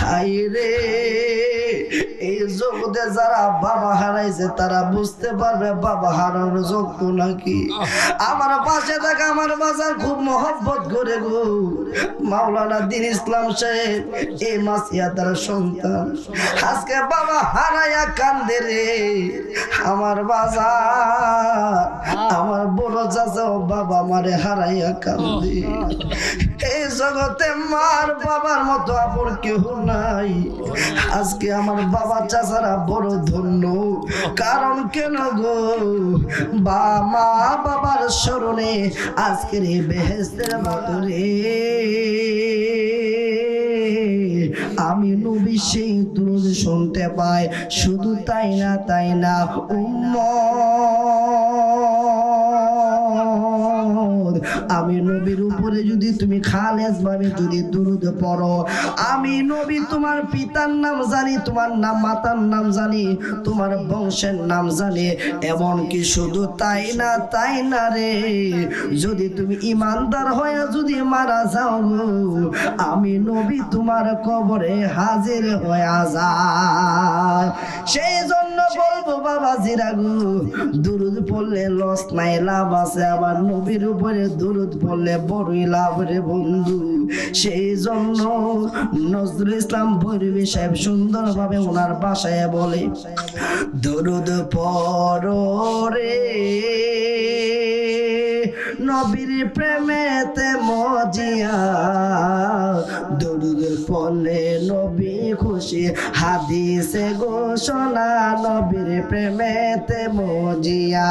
হায়রে এই জগতে যারা বাবা হারাইছে তারা বুঝতে পারবে বাবা হারানোর যোগ্য নাকি। আমার পাশে থাকা আমার বাজার খুব মহব্বত করে গো মাওলানা দ্বীন ইসলাম সাহেব এই মাসিয়া তার সন্তান আজকে বাবা হারাইয়া কান্দে রে। আমার বাজার আমার বড় চাচা বাবা মারে হারাইয়া কান্দে। এই জগতে মার বাবার মতো আপন কেউ নাই। আজকে আমার বাবা চাচারা বড় ধন্য, কারণ কেন গো মা বাবার স্মরণে আজকের এই বেহেশতের মতরে আমি নবী সেই দুরূদ শুনতে পাই। শুধু তাই না আমি নবীর উপরে যদি তুমি খালেস ভাবে যদি দুরূদ পড়ো, আমি নবী তোমার পিতার নাম জানি, তোমার নাম মাতার নাম জানি, তোমার বংশের নাম জানি। এমনকি শুধু তাই না রে, যদি তুমি ইমানদার হয়ে যদি মারা যাও গো, আমি নবী তোমার কবরে হাজির হয়ে যায়। সেই জন্য বলবো বাবা জিরা গো, দুরূদ পড়লে লস নাই, লাভ আছে। আবার নবীর উপরে দুরূদ পড়লে বড়ই লাভ রে বন্ধু। সেই জন্য নজরুল ইসলাম ভৈরবী সাহেব সুন্দরভাবে ওনার ভাষায় বলে, দুরূদ পড়ো রে নবীর প্রেমেতে মজিয়া, দুরূদ পড়লে নবী খুশি, হাদিসে ঘোষণা নবীর প্রেমেতে মজিয়া।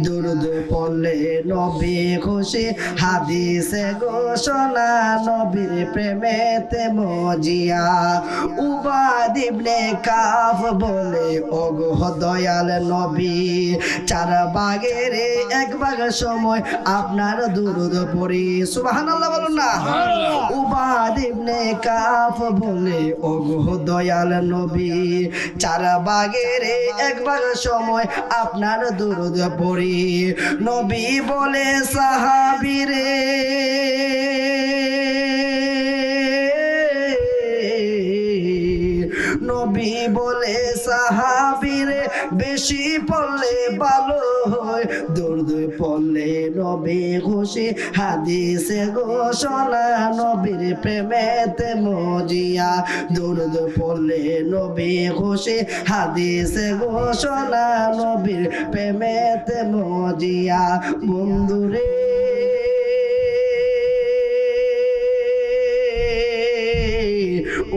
দুরূদ পড়লে নবী খুশি, হাদিসে ঘোষণা নবীর প্রেমেতে মজিয়া। উবাদ ইবনে কাব বলে, ওগো দয়াল নবী, 4 ভাগের 1 ভাগ সময় আপনার দুরূদ পড়ি। সুবহানাল্লাহ বলুন না। উবাদ ইবনে কাব বলে, ওগো দয়াল নবী, 4 ভাগের 1 ভাগ সময় আপনার দুরূদ পড়ি। নবী বলে সাহাবীরে, নবী বলে সাহাবীরে, বেশি পড়লে ভালো হয়, দুরূদ পড়লে নবী খুশি, হাদিসে ঘোষণা নবীর প্রেমেতে মজিয়া। দুরূদ পড়লে নবী খুশি, হাদিসে ঘোষণা নবীর প্রেমেতে মজিয়া। বন্ধুরে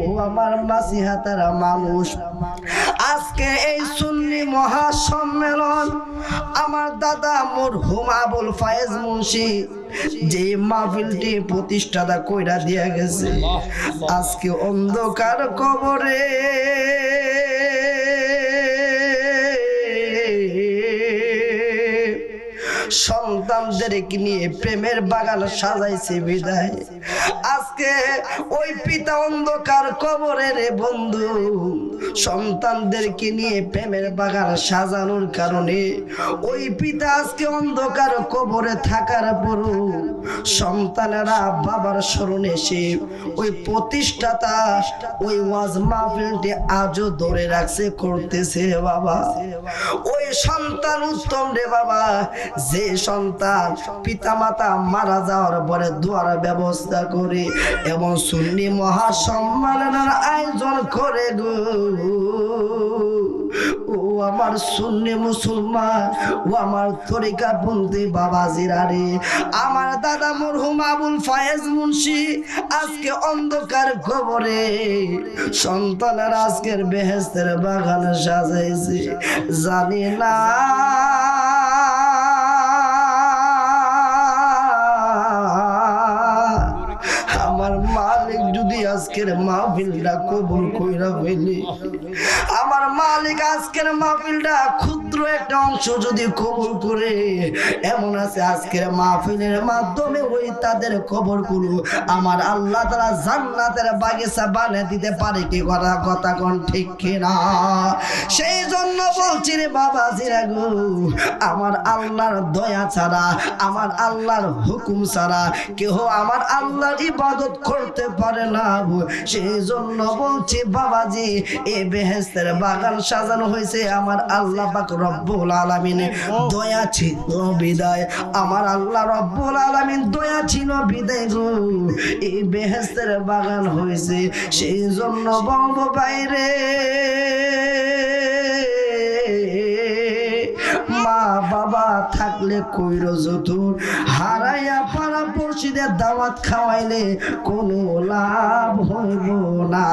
ও আমার মাসিহাতারা মানুষ, আজকে এই সুন্নি মহাসম্মেলন আমার দাদা মরহুম আবুল ফায়েজ মুন্সি যে মাহফিলটি প্রতিষ্ঠাতা কইরা দিয়া গেছে, আজকে অন্ধকার কবরে সন্তানদেরকে নিয়ে প্রেমের বাগান সাজাইছে বিদায়। আজকে ওই পিতা অন্ধকার কবরে রে বন্ধু, সন্তানদেরকে নিয়ে প্রেমের বাগান সাজানোর কারণে ওই পিতা আজকে অন্ধকার কবরে থাকার পরও সন্তানেরা বাবার স্মরণে এসে ওই প্রতিষ্ঠাতা ওই ওয়াজ মাহফিলটি আজও ধরে রাখছে, করতেছে রে বাবা। ওই সন্তান উত্তম রে বাবা, যে সন্তান পিতা মাতা মারা যাওয়ার পরে দোয়ার ব্যবস্থা করে এবং সুন্নি মহাসম্মেলনের আয়োজন করে গো। ও আমার সুন্নি মুসলমান, ও আমার তরিকা পন্থী বাবাজিরা রে, আমার দাদা মরহুম আবুল ফায়েজ মুন্সি আজকে অন্ধকার কবরে সন্তানের আজকের বেহেশতের বাগান সাজাইছে। জানি না আমার মালিক যদি আজকের মাহফিলটা কবুল কইরা ফেলে, আমার মালিক আজকের মাহফিলটা ক্ষুদ্র একটা অংশ যদি কবুল করে, এমন আছে আজকের মাহফিলের মাধ্যমে ওই তাদের খবরগুলো আমার আল্লাহ তাআলা জান্নাতের বাগিচা বানিয়ে দিতে পারে। কি কথা কোন ঠিক কিনা? সেই জন্য বলছি রে বাবাজিরা গো, আমার আল্লাহর দয়া ছাড়া, আমার আল্লাহর হুকুম ছাড়া কেউ আমার আল্লাহর ইবাদত করতে পারে না সেই জন্য বলছি বাবাজি, এই বেহেশতের বাগান সাজানো হয়েছে আমার আল্লাহ পাক রব্বুল আলামিন দয়া ছিল বিদায়, আমার আল্লাহ রব্বুল আলামিন দয়া ছিল বিদায় গো এই বেহেশতের বাগান হয়েছে। সেই জন্য বলবো বাইরে মা বাবা থাকলে কইর যতুর, হারাইয়া পাড়া পড়শিদের দাওয়াত খাওয়াইলে কোনো লাভ হইব না।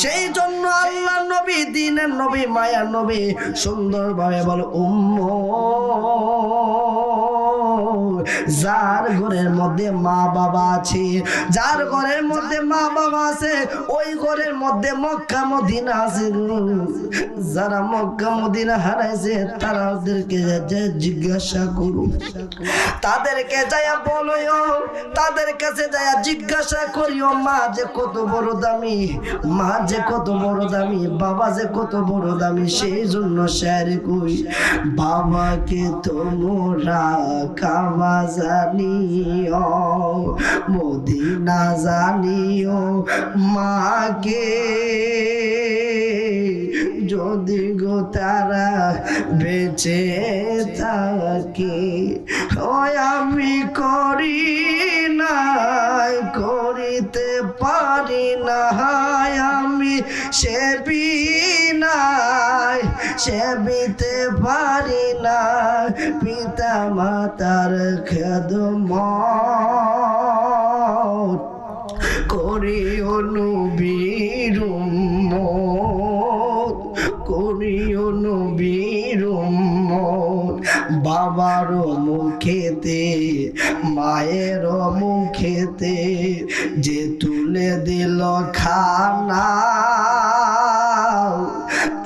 সেই জন্য আল্লাহ নবী, দিনের নবী, মায়ার নবী সুন্দরভাবে বল যার ঘরের মধ্যে মা বাবা আছে, যার ঘরের মধ্যে মা বাবা আছে, ওই ঘরের মধ্যে মক্কা মদিনা আছে। যারা মক্কা মদিনা হারাইছে তাদেরকে জিজ্ঞাসা করু, তাদেরকে যাইয়া বলো, তাদের কাছে যাইয়া জিজ্ঞাসা করিও মা যে কত বড় দামি, মা যে কত বড় দামি, বাবা যে কত বড় দামি। সেই জন্য শায়রি কই, বাবাকে তোমরা কাবা জানিও, মদিনা জানিও, মাকে যদি গো তারা বেঁচে থাকে। ওই আমি করি নাই, করিতে পারি না, আমি সেবি নাই, সেবিতে পারি না পিতা মাতার খেদমত, করিও নবীর উম্মত, করিও নবীর উম্মত। বাবার মুখেতে মায়ের মুখেতে যে তুলে দিল খানা,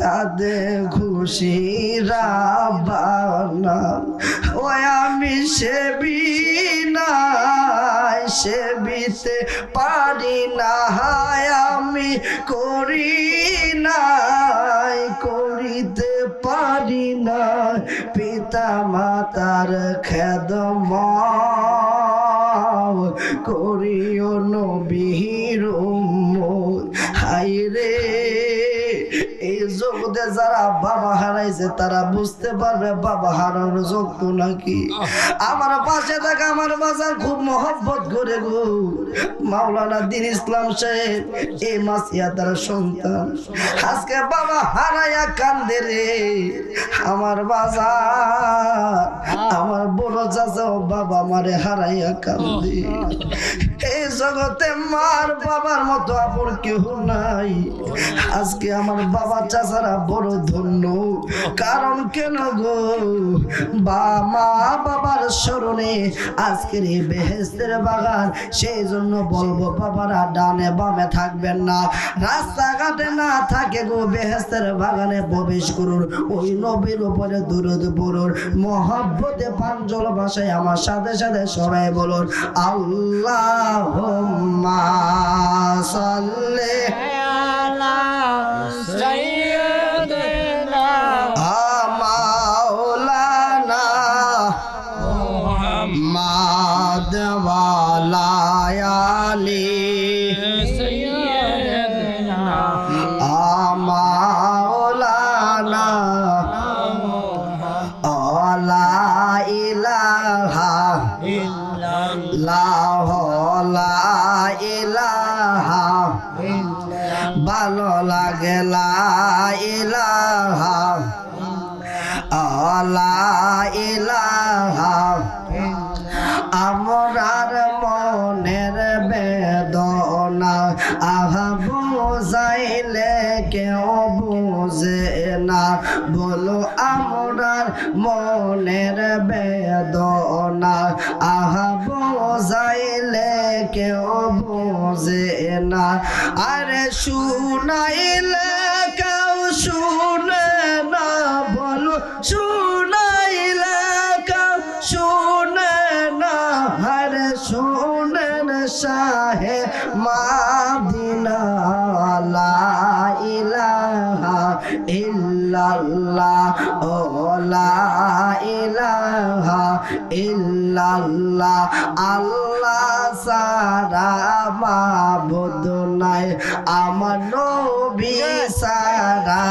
তাদের খুশি রাবানা। ওই আমি সেবি নাই, সেবিতে পারি না, আমি করি নাই, করিতে পারি না পিতা মাতার খেদমত, করিও নবীর উম্মত। হায়রে এই জগতে যারা বাবা হারাইছে তারা বুঝতে পারবে বাবা হারানোর যোগ্য নাকি। আমার পাশে থাকা আমার বাজার খুব মহব্বত করে গো মাওলানা দ্বীন ইসলাম সাহেব, এই মাসিয়া তার সন্তান আজকে বাবা হারাইয়া কান্দে রে। আমার বাজার, আমার বড় চাচা বাবা মারে হারাইয়া কান্দে। এই জগতে মার বাবার মতো আপন কেউ নাই। আজকে আমার বাবা চাচারা বড় ধন্য, কারণ কেন গো মা বাবার স্মরণে আজকের এই বেহেশতের বাগান। সেই জন্য বলবো বাবারা ডানে বামে থাকবেন না, রাস্তাঘাটে না থাকে গো বেহেশতের বাগানে প্রবেশ করুন, ওই নবীর উপরে দুরূদ পড়ুন, মহব্বতে প্রাঞ্জল ভাষায় আমার সাথে সাথে সবাই বলুন আল্লাহুম্মা সাল্লি আলা সাইয়্যিদিনা মাওলানা মুহাম্মদ ওয়া আলা আলি সাইয়্যিদিনা মাওলানা লা ইলাহা ইল্লাল্লাহ, লা ইলাহা ভালো লাগে, লা ইলাহা লা ইলাহা। আমরার মনের বেদনা আহা বুঝাইলে কেউ বুঝে না, বলো আমরার মনের বেদনা আহা বুঝাইলে কেউ বুঝে না। আরে শুনাইলে কেউ শুনে না, বলো শুনাইলে কেউ শুনে না। আরে শুনেন শাহে মাদিনা, লা ইলাহা ইল্লাল্লাহ, ও লা ইলাহা ইল্লাল্লাহ। আল্লাহ সারা মাবুদ নাই, আমার নবী সারা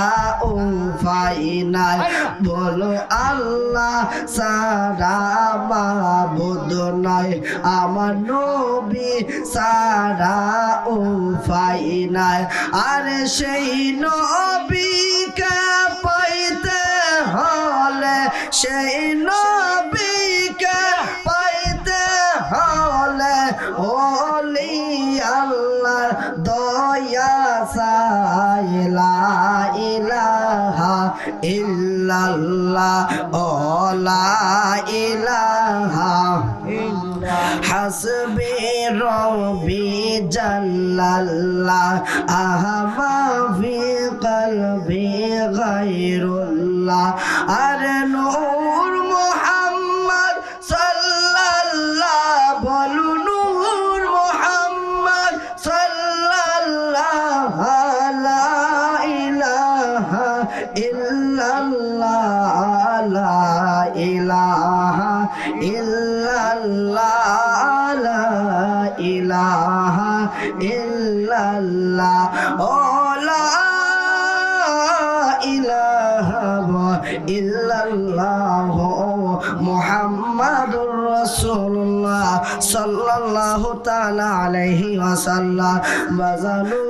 উপায় নাই, বলো আল্লাহ সারা মাবুদ নাই, আমার নবী সারা উপায় নাই। আরে সেই নবীকে পাইতে হলে, সেই নবীকে পাইতে হলে ওলি আল্লাহর দয়া চাই, লা ইলাহা ইল্লাল্লাহ, ও লা ইলাহা হাসবি রব্বি জাল্লাল্লাহ, আহমা ফি কলবি গায়রুল্লাহ। আরে নূর মুহাম্মদ সাল্লাল্লাহ, বলু নূর মুহাম্মদ সাল্লাল্লাহ, লা ইলাহা ইল্লাল্লাহ, লা ইলাহা ইল্লাল্লাহ, লা ইলাহা ইল্লাল্লাহ, ও লা ইলাহা ইল্লাল্লাহ মুহাম্মাদুর রাসূলুল্লাহ সাল্লাল্লাহু তাআলা আলাইহি ওয়াসাল্লাম। বাজালু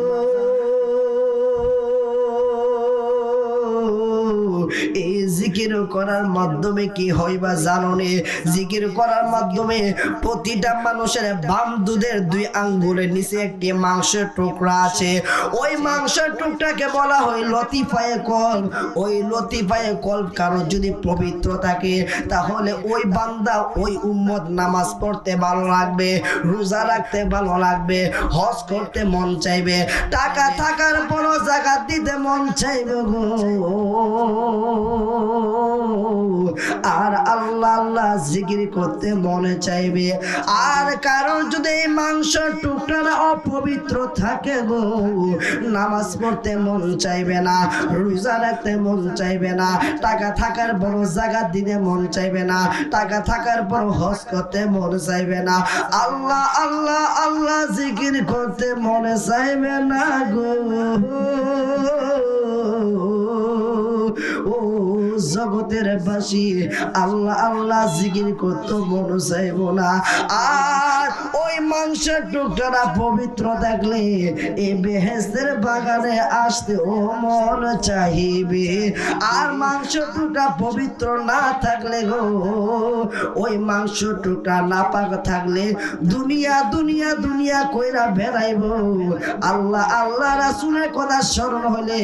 এই জিকির করার মাধ্যমে কি হইবা জানোনে? জিকির করার মাধ্যমে প্রতিটা মানুষের বাম দুধের 2 আঙ্গুলের নিচে একটি মাংসের টুকরা আছে, ওই মাংসের টুকরাকে বলা হয় লতিফায়ে কলব। ওই লতিফায়ে কলব কারো যদি পবিত্র থাকে তাহলে ওই বান্দা ওই উম্মত নামাজ পড়তে ভালো লাগবে, রোজা রাখতে ভালো লাগবে, হজ করতে মন চাইবে, টাকা থাকার পরও যাকাত দিতে মন চাইবে গো। আর আল্লাহ আল্লাহ জিকির করতে মনে চাইবে। আর কারণ যদি এই মাংসের টুকরাটা অপবিত্র থাকে গো, নামাজ পড়তে মন চাইবে না, রোজা রাখতে মন চাইবে না, টাকা থাকার বড় জাকাত দিতে মন চাইবে না, টাকা থাকার পর হজ করতে মন চাইবে না, আল্লাহ আল্লাহ আল্লাহ জিকির করতে মনে চাইবে না গো। ও জগতের বাসী, আল্লাহ আল্লাহ জিকির করতে মন চাইব না। আর ওই মাংসের টুকরা পবিত্র থাকলে এই বেহেশতের বাগানে আসতে ও মন চাইবে। আর মাংস টুকরা পবিত্র না থাকলে গো, ওই মাংস টুকরা নাপাক থাকলে দুনিয়া দুনিয়া দুনিয়া কইরা বেড়াইব। আল্লাহ আল্লাহ রাসূলের কথা স্মরণ হলে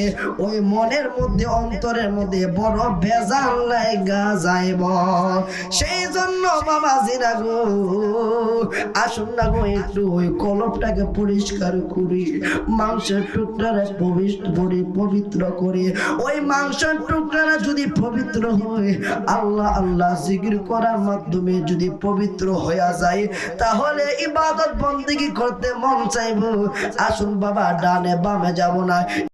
ওই মনের মধ্যে অন্তরের মধ্যে বড় ভেজাল লাগা যাইব। সেই জন্য বাবাজিরা গো, আসুন না গো একটু ওই কলবটাকে পরিষ্কার করি, মাংসের টুকরারা পবিত্র করি। ওই মাংসের টুকরারা যদি পবিত্র হয়, আল্লাহ আল্লাহ জিকির করার মাধ্যমে যদি পবিত্র হয়ে যায়, তাহলে ইবাদত বন্দেগী করতে মন চাইব। আসুন বাবা, ডানে বামে যাব না।